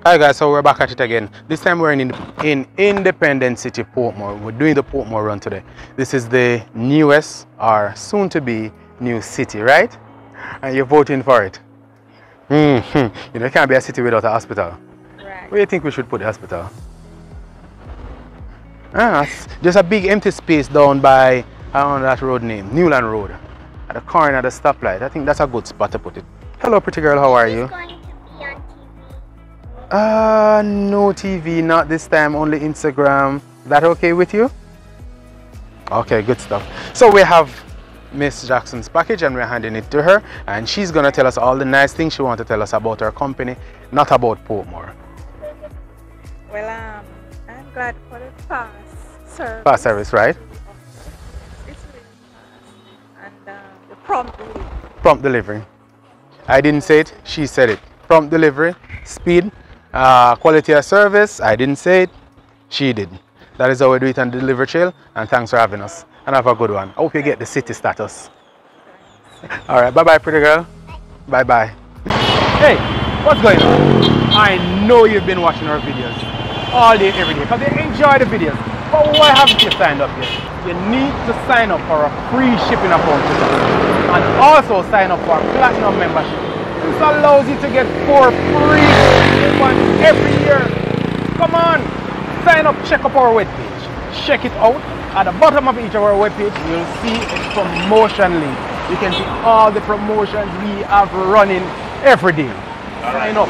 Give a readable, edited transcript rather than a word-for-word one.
Hi guys, so we're back at it again. This time we're in Independent City, Portmore. We're doing the Portmore run today. This is the newest or soon to be new city, right? And you're voting for it. You know, it can't be a city without a hospital. Right. Where do you think we should put the hospital? Just a big empty space down by, I don't know that road name, Newland Road. At the corner of the stoplight. I think that's a good spot to put it. Hello pretty girl, how are you? Going to be on TV. No TV, not this time, only Instagram. That okay with you? Okay, good stuff. So we have Miss Jackson's package and we're handing it to her, and she's gonna tell us all the nice things she wants to tell us about her company, not about Portmore. Well, I'm glad for the fast service. Fast service, right? It's really fast. And the prompt delivery. Prompt delivery. I didn't say it, she said it. Prompt delivery, speed, quality of service. I didn't say it, she did. That is how we do it on the delivery trail, and thanks for having us. And have a good one. I hope you get the city status. Alright, bye-bye pretty girl. Bye-bye. Hey, what's going on? I know you've been watching our videos all day, every day, because you enjoy the videos. But why haven't you signed up yet? You need to sign up for a free shipping account with us. And also sign up for a platinum membership. This allows you to get 4 free coupons every year. Come on, sign up, check up our webpage. Check it out. At the bottom of each of our webpage, you'll see a promotion link. You can see all the promotions we have running every day. Sign up.